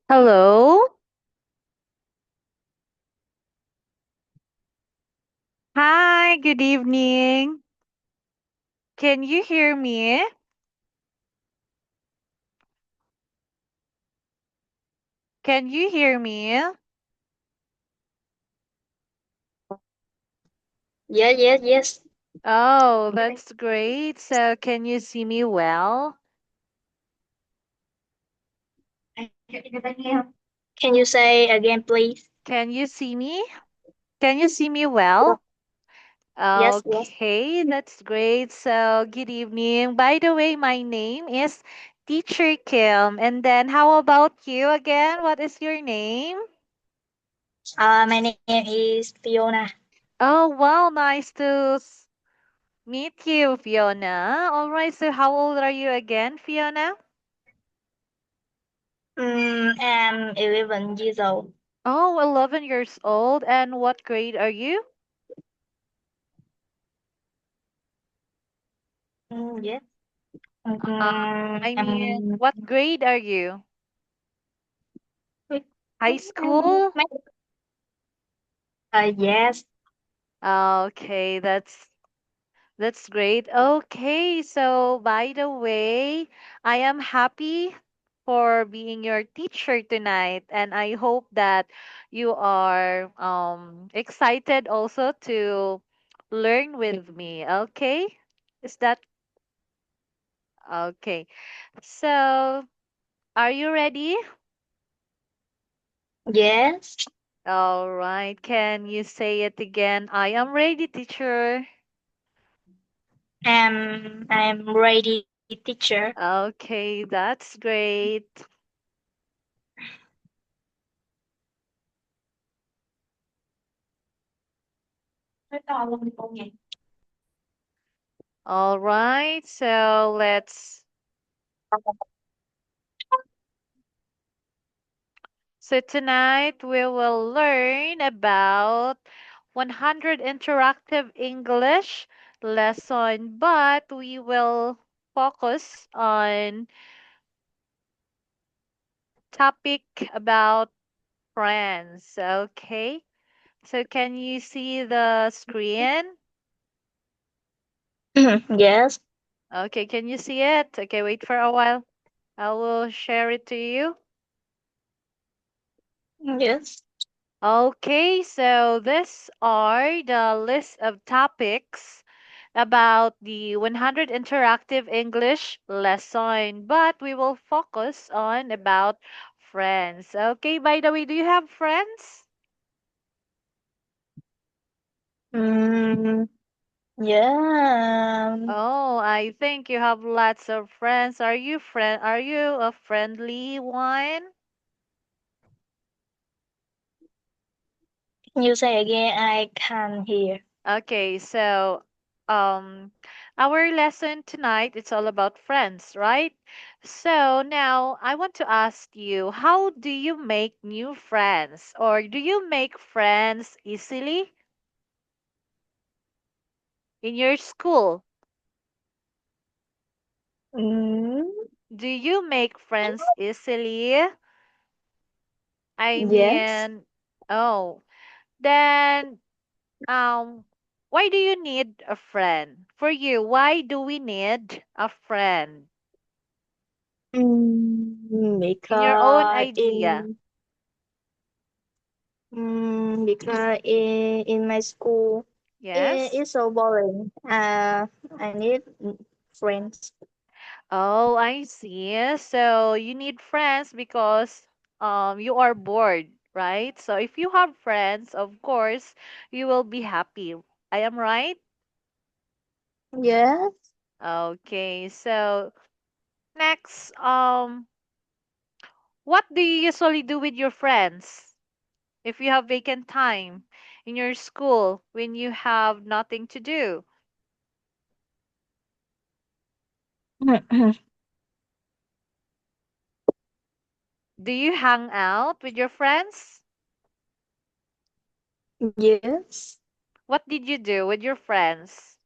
Hello. Hi, good evening. Can you hear me? Can you hear me? Yes, yes, yes. Oh, that's great. So, can you see me well? Can you say again, please? Can you see me? Can you see me well? Yes, yes. Okay, that's great. So, good evening. By the way, my name is Teacher Kim. And then, how about you again? What is your name? My name is Fiona. Oh, wow, nice to meet you, Fiona. All right, so how old are you again, Fiona? I'm 11 years old. Oh, 11 years old. And what grade are you? Yes. Uh, I mean, what grade are you? High school? Yes. Okay, that's great. Okay, so by the way, I am happy for being your teacher tonight, and I hope that you are excited also to learn with me. Okay? Is that okay? So, are you ready? Yes. All right. Can you say it again? I am ready, teacher. I'm ready, teacher. Okay, that's great. All right. So tonight we will learn about 100 interactive English lesson, but we will focus on topic about friends. Okay. So can you see the screen? Yes. Okay, can you see it? Okay, wait for a while. I will share it to you. Yes. Okay, so these are the list of topics about the 100 interactive English lesson, but we will focus on about friends. Okay, by the way, do you have friends? Mm, yeah. Oh, I think you have lots of friends. Are you a friendly one? Can you say again? I can't hear. Okay, so um our lesson tonight it's all about friends, right? So now I want to ask you, how do you make new friends or do you make friends easily in your school? Mm, Do you make friends easily? I yes. mean, oh, then why do you need a friend? For you, why do we need a friend? In your own Because idea. because in my school Yes. it's so boring. I need friends. Oh, I see. So you need friends because you are bored, right? So if you have friends, of course, you will be happy. I am right? Yes. Okay. So next, What do you usually do with your friends if you have vacant time in your school when you have nothing to do? Do you hang out with your friends? Yes. What did you do with your friends?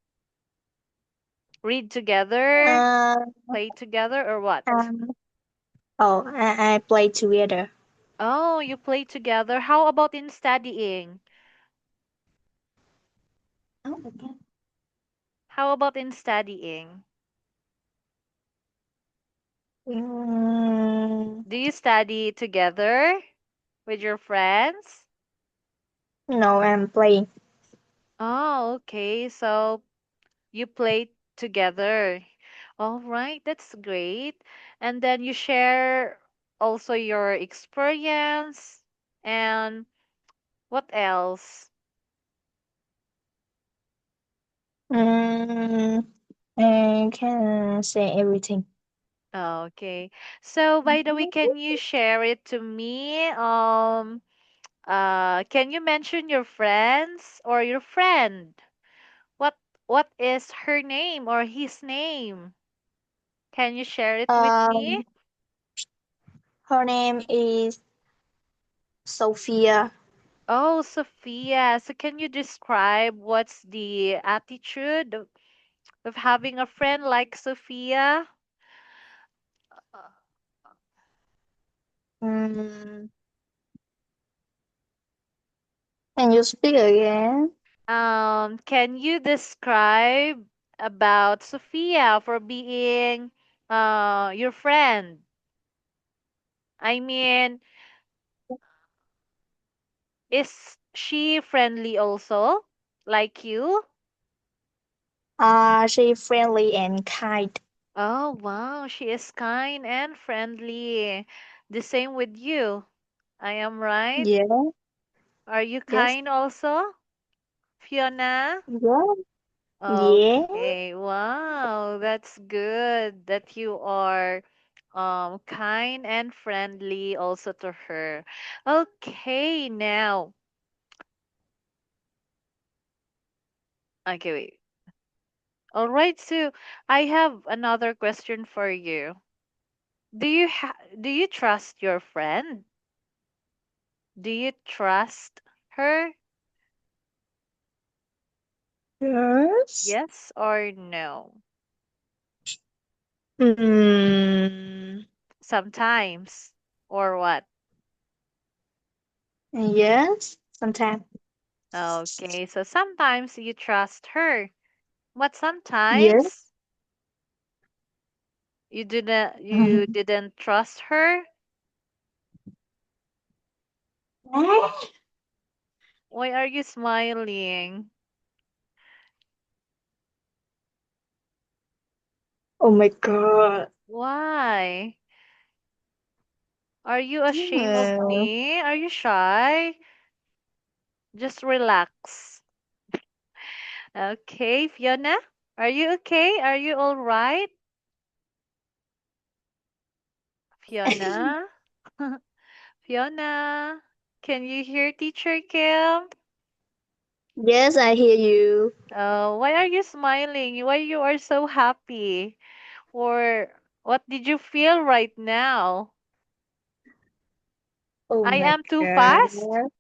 Read together, Uh, play together, or what? um, I play together. Oh, you play together. How about in studying? Oh, okay. How about in studying? Mm, Do you study together with your friends? no, I'm playing. Oh, okay. So you play together. All right, that's great. And then you share also your experience and what else? Mm, I can say everything. Okay. So by the way, can you share it to me? Can you mention your friends or your friend? What what is her name or his name? Can you share it with me? Um, her name is Sophia. Oh, Sophia. So can you describe what's the attitude of having a friend like Sophia? Mm, can you speak again? Can you describe about Sophia for being your friend? I mean, is she friendly also, like you? She friendly and kind. Oh, wow, she is kind and friendly. The same with you. I am right? Yeah. Are you Yes. kind also, Fiona? Yeah. Yeah. Okay, wow, that's good that you are kind and friendly also to her. Okay, now, okay, wait. All right, so I have another question for you. Do you trust your friend? Do you trust her? Yes. Yes or no? Mm, Sometimes. Or what? yes. Sometimes. Okay, so sometimes you trust her, but Yes. sometimes you didn't trust her. Why are you smiling? Oh my God. Why? Are you ashamed of Uh, me? Are you shy? Just relax. Okay, Fiona? Are you okay? Are you all right? Fiona? Fiona? Can you hear Teacher Kim? yes, I hear you. Why are you smiling? Why you are so happy? Or what did you feel right now? Oh I my am too fast? God.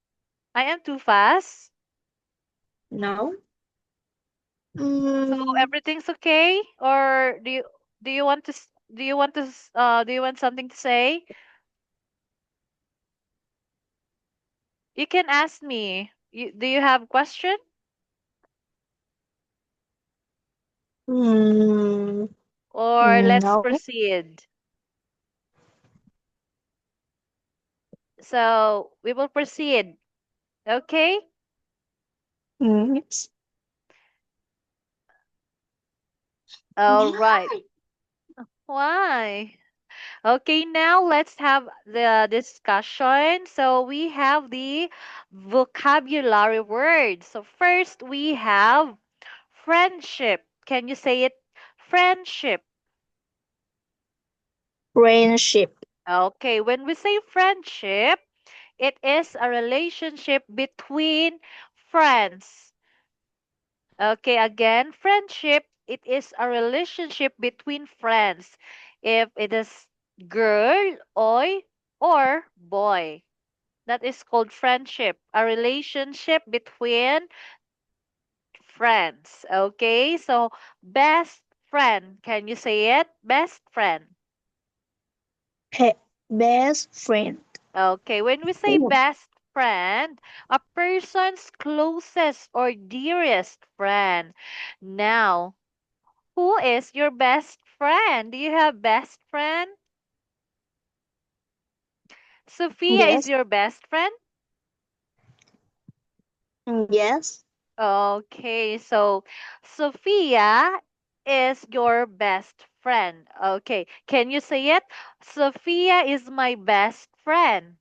I am too fast? No. So Mm, everything's okay? Or do you want to do you want something to say? You can ask me. Do you have question mm, or let's no. proceed? So we will proceed. Okay? Yes. All right. Why? Why? Okay, now let's have the discussion. So we have the vocabulary words. So first we have friendship. Can you say it? Friendship. Friendship. Okay, when we say friendship, it is a relationship between friends. Okay, again, friendship, it is a relationship between friends. If it is girl, or boy, that is called friendship, a relationship between friends. Okay, so best friend, can you say it? Best friend. Best friend. Okay, when we say best friend, a person's closest or dearest friend. Now, who is your best friend? Do you have best friend? Sophia is Yes. your best friend? Yes. Okay, so Sophia is your best friend. Okay, can you say it? Sophia is my best friend.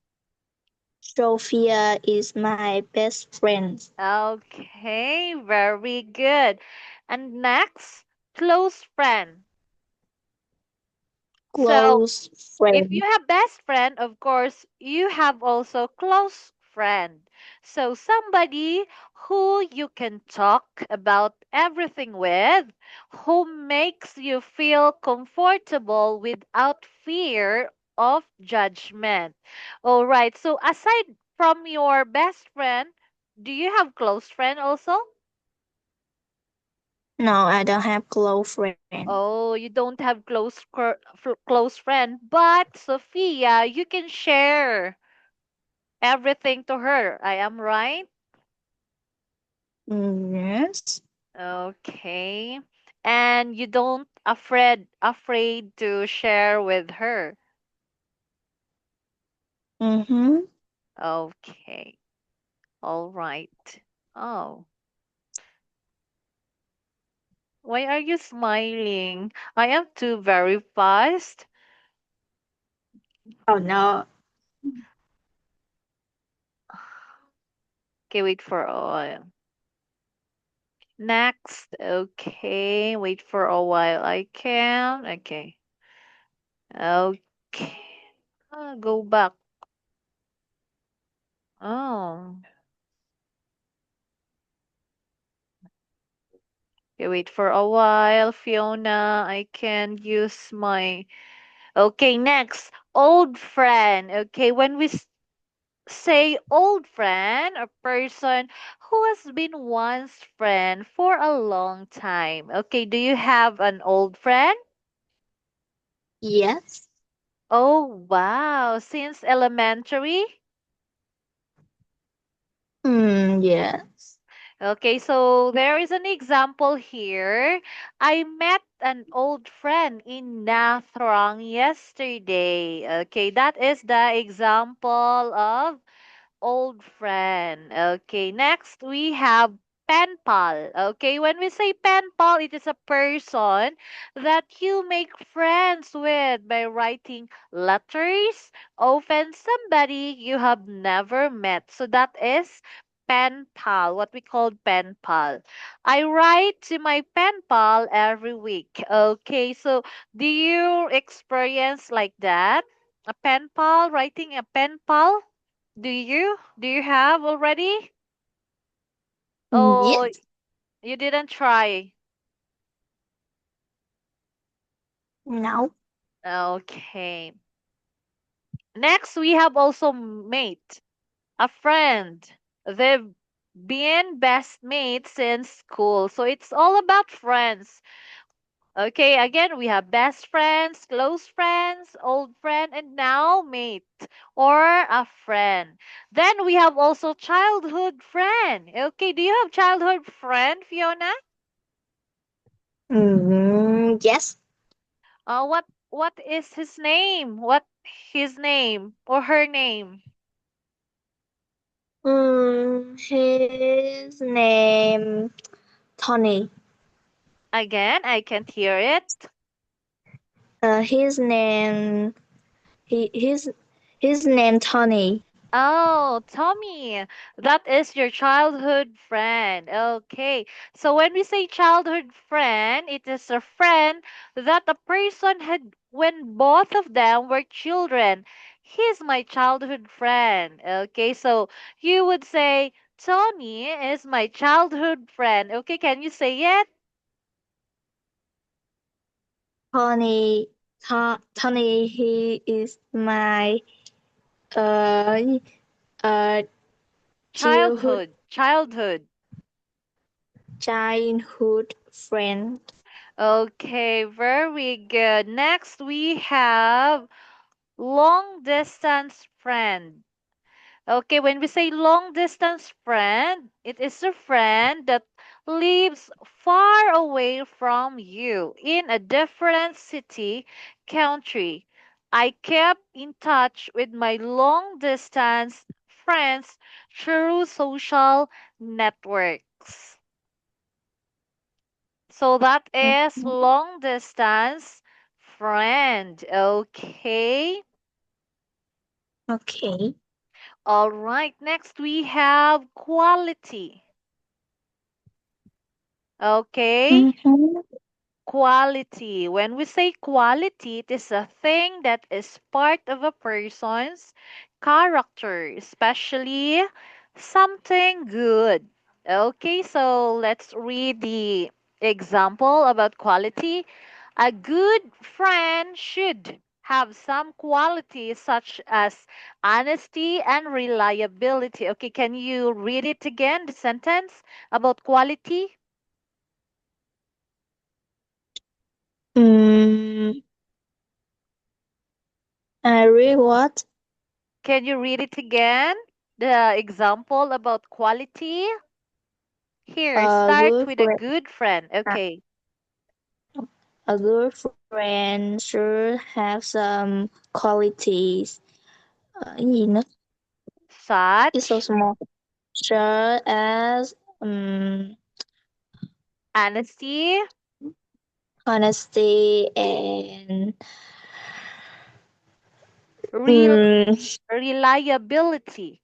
Sophia is my best friend. Okay, very good. And next, close friend. So, Close if you friend. have best friend, of course, you have also close friend. So somebody who you can talk about everything with, who makes you feel comfortable without fear of judgment. All right. So aside from your best friend, do you have close friend also? No, I don't have close friend. Oh, you don't have close friend, but Sophia, you can share everything to her. I am right? Yes. Okay. And you don't afraid to share with her. Mm-hmm. Okay. All right. Oh, why are you smiling? I am too very fast. Oh no. Okay, wait for a while. Next. Okay, wait for a while. I can. Okay. Okay. Go back. Oh. Okay, wait for a while, Fiona. I can use my. Okay, next. Old friend. Okay, when we say old friend, a person who has been one's friend for a long time. Okay, do you have an old friend? Yes. Oh, wow. Since elementary? Yes. Okay, so there is an example here. I met an old friend in Nathrong yesterday. Okay, that is the example of old friend. Okay, next we have pen pal. Okay, when we say pen pal, it is a person that you make friends with by writing letters, often somebody you have never met. So that is pen pal, what we call pen pal. I write to my pen pal every week. Okay, so do you experience like that? A pen pal, writing a pen pal? Do you? Do you have already? Oh, Yes. you didn't try. No. Okay. Next, we have also mate, a friend. They've been best mates since school. So it's all about friends. Okay, again, we have best friends, close friends, old friend, and now mate or a friend. Then we have also childhood friend. Okay, do you have childhood friend, Fiona? Yes. What is his name? What his name or her name? His name Tony. Again, I can't hear it. His name he his name Tony. Oh, Tommy, that is your childhood friend. Okay. So when we say childhood friend, it is a friend that a person had when both of them were children. He's my childhood friend. Okay. So you would say, Tommy is my childhood friend. Okay. Can you say it? Tony, Tony, he is my uh uh childhood Childhood. Childhood. childhood friend. Okay. Very good. Next, we have long distance friend. Okay, when we say long distance friend, it is a friend that lives far away from you in a different city, country. I kept in touch with my long distance friends through social networks. So that is Mhm. long distance friend. Okay. Okay. All right, next we have quality. Okay, Mm-hmm. quality. When we say quality, it is a thing that is part of a person's character, especially something good. Okay, so let's read the example about quality. A good friend should have some qualities such as honesty and reliability. Okay, can you read it again, the sentence about quality? Mm, I read what? Can you read it again? The example about quality? Here, A start good with a friend. good friend. Okay. A good friend should have some qualities. Cái gì nữa? It's so Such small. Such as honesty, honesty and real um, reliability.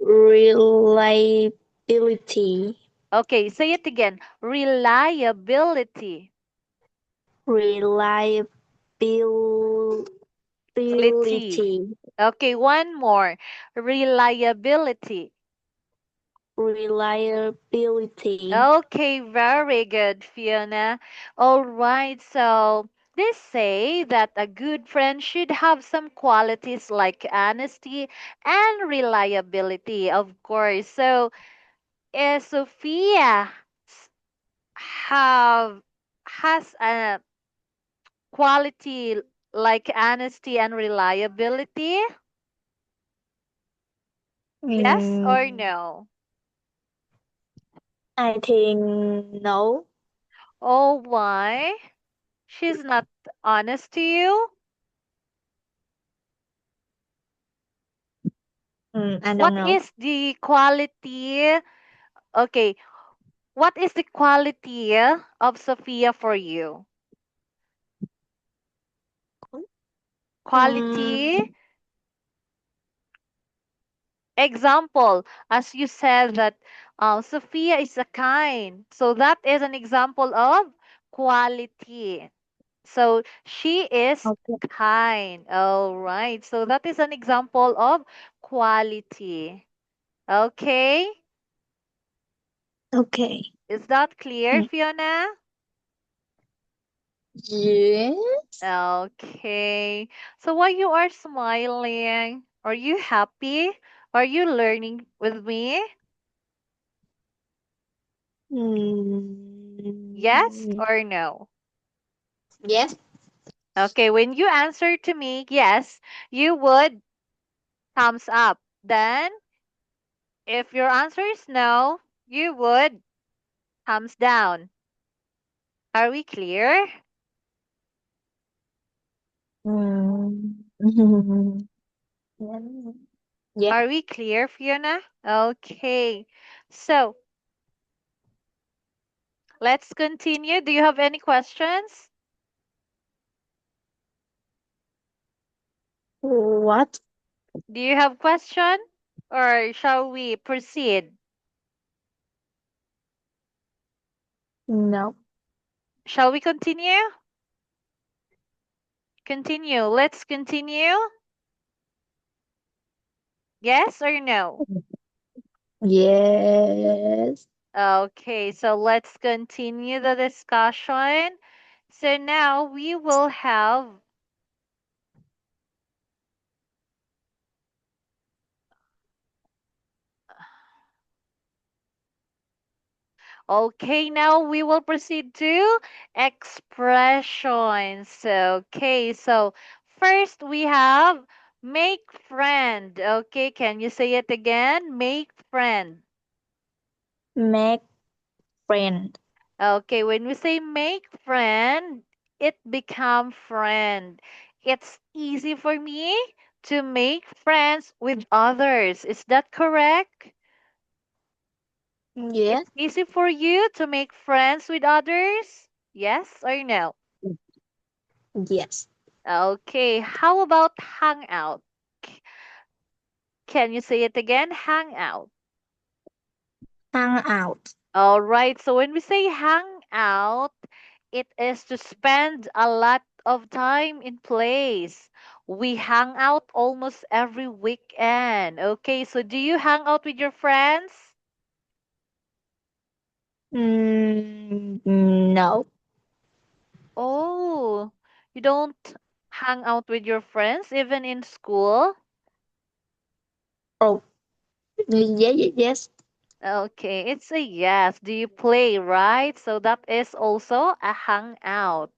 reliability. Okay, say it again. Reliability. Reliability. Lity. Okay, one more. Reliability. Reliability. Okay, very good, Fiona. All right, so they say that a good friend should have some qualities like honesty and reliability, of course. So, Sophia have has a quality like honesty and reliability? Yes or Mm, no? I think no. Oh, why? She's not honest to you? I What don't know. is the quality? Okay, what is the quality of Sophia for you? Quality Mm, example, as you said that Sophia is a kind. So that is an example of quality. So she is okay. kind. All right. So that is an example of quality. Okay. Okay. Is that clear, Mm, Fiona? yes. Okay. So why you are smiling? Are you happy? Are you learning with me? Yes Mm, or no? yes. Okay, when you answer to me yes, you would thumbs up. Then if your answer is no, you would thumbs down. Are we clear? Mm, yeah. Are we clear, Fiona? Okay. So let's continue. Do you have any questions? What? Do you have question or shall we proceed? No. Shall we continue? Continue. Let's continue. Yes or no? Yes. Okay, so let's continue the discussion. So now we will have, okay, now we will proceed to expressions. Okay, so first we have make friend. Okay, can you say it again? Make friend. Make friend. Okay, when we say make friend, it become friend. It's easy for me to make friends with others. Is that correct? Yes. It's easy for you to make friends with others? Yes or no? Yes. Okay, how about hang out? C- Can you say it again? Hang out. Hang out. All right. So when we say hang out, it is to spend a lot of time in place. We hang out almost every weekend. Okay. So do you hang out with your friends? No. Oh, you don't hang out with your friends even in school? Oh, yes. Okay. It's a yes. Do you play, right? So that is also a hangout.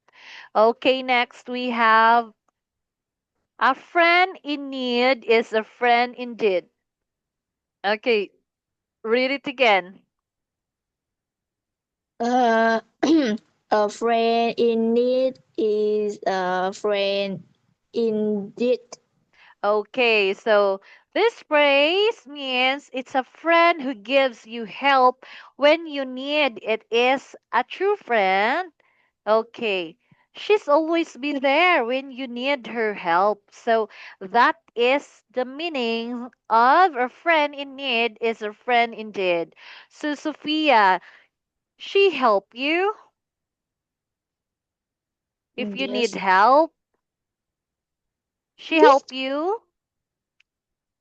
Okay. Next we have a friend in need is a friend indeed. Okay, read it again. Uh, a friend in need is a friend indeed. Okay, so this phrase means it's a friend who gives you help when you need it is a true friend. Okay, she's always been there when you need her help. So that is the meaning of a friend in need is a friend indeed. So Sophia, she help you if you need Yes. help. She Yes. help you.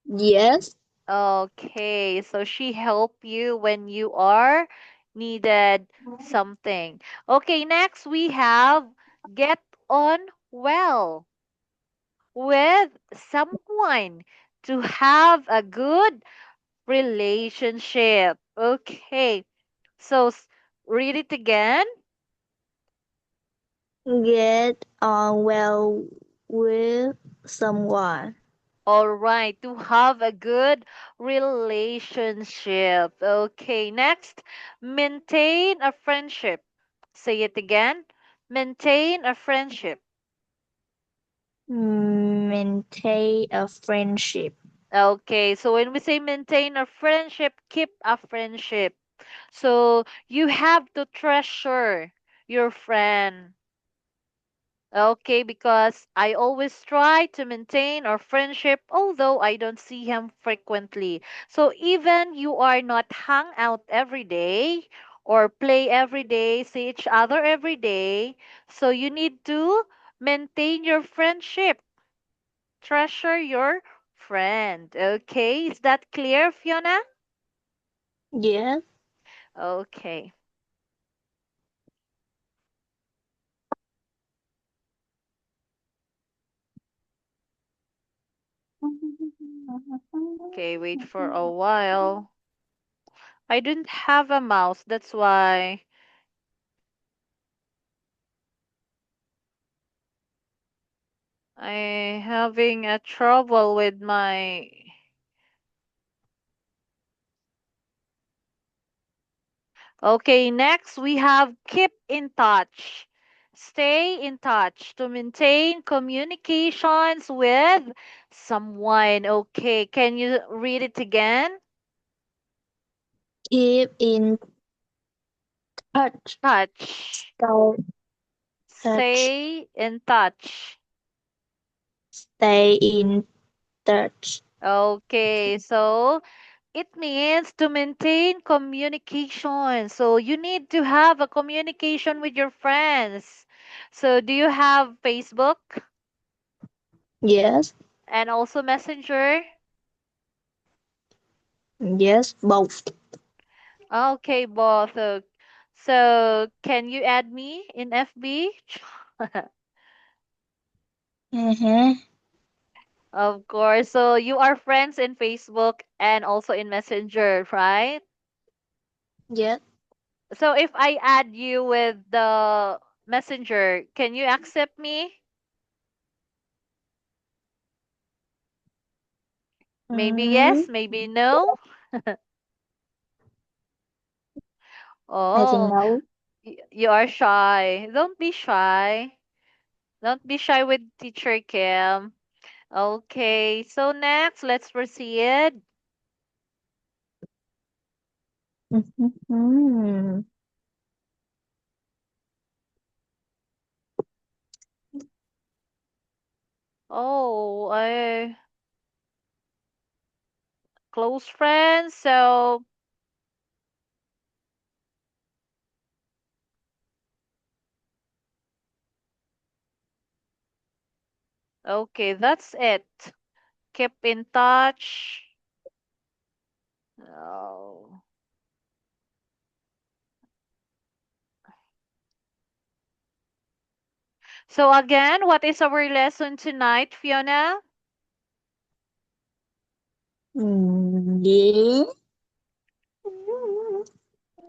Yes. Okay, so she help you when you are needed something. Okay, next we have get on well with someone to have a good relationship. Okay, so read it again. Get on well with someone. All right, to have a good relationship. Okay, next, maintain a friendship. Say it again. Maintain a friendship. Maintain a friendship. Okay, so when we say maintain a friendship, keep a friendship. So you have to treasure your friend. Okay, because I always try to maintain our friendship, although I don't see him frequently. So even you are not hang out every day or play every day, see each other every day, so you need to maintain your friendship. Treasure your friend. Okay, is that clear, Fiona? Yes. Okay. Okay, wait for a while. I didn't have a mouse, that's why I having a trouble with my. Okay, next we have keep in touch. Stay in touch to maintain communications with someone. Okay, can you read it again? Keep in touch. Touch. Stay touch. Stay in touch. Stay in touch. Okay, so it means to maintain communication. So you need to have a communication with your friends. So do you have Facebook Yes. and also Messenger? Yes, both. Okay, both. So can you add me in FB? Uh-huh. Of course. So you are friends in Facebook and also in Messenger, right? Yes. So if I add you with the Messenger, can you accept me? Maybe Mm, yes, maybe no. I think Oh, no. you are shy. Don't be shy. Don't be shy with teacher Kim. Okay, so next, let's proceed. Mm-hmm. Oh, I close friends. So, okay, that's it. Keep in touch. Oh. So again, what is our lesson tonight, Fiona? Yeah.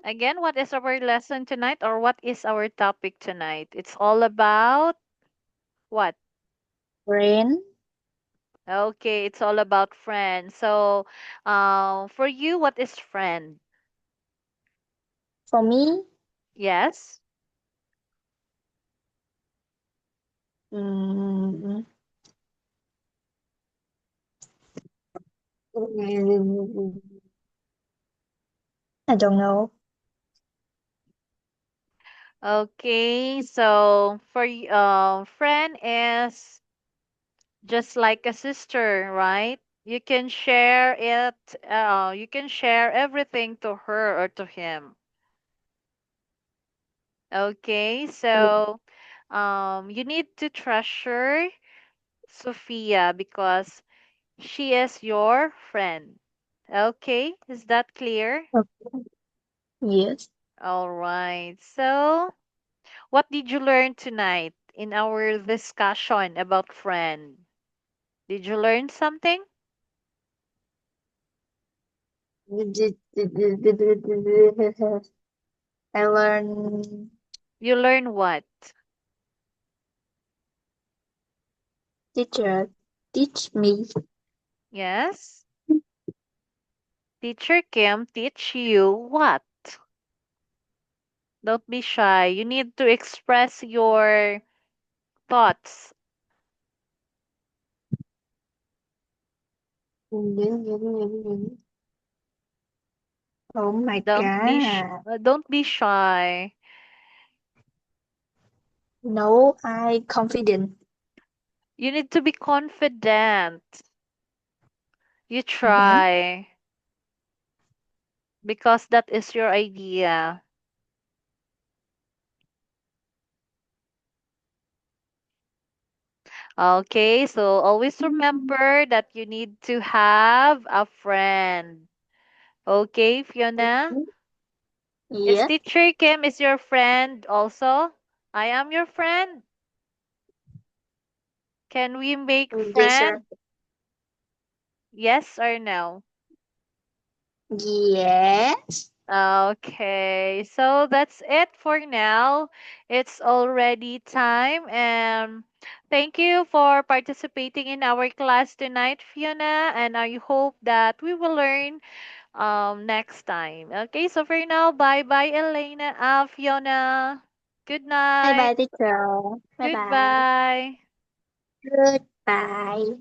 Again, what is our lesson tonight or what is our topic tonight? It's all about what? Friend. Okay, it's all about friends. So, for you, what is friend? For me, Yes. mm, I don't know. Okay, so friend is just like a sister, right? You can share it, you can share everything to her or to him. Okay, so you need to treasure Sophia because she is your friend. Okay, is that clear? Okay. Yes. All right. So, what did you learn tonight in our discussion about friend? Did you learn something? I learn You learn what? teacher teach me. Yes. Teacher Kim teach you what? Don't be shy. You need to express your thoughts. Oh my god. Don't be shy. No, I confident. You need to be confident. You Mhm. try because that is your idea. Okay, so always remember that you need to have a friend. Okay, Fiona? Is Yes. teacher Kim is your friend also? I am your friend. Can we make Yes, sir. friend? Yes or no? Yes. Okay, so that's it for now. It's already time, and thank you for participating in our class tonight, Fiona. And I hope that we will learn next time. Okay, so for now, bye bye, Elena, Fiona. Good Bye night. bye, teacher. Bye bye. Goodbye. Goodbye.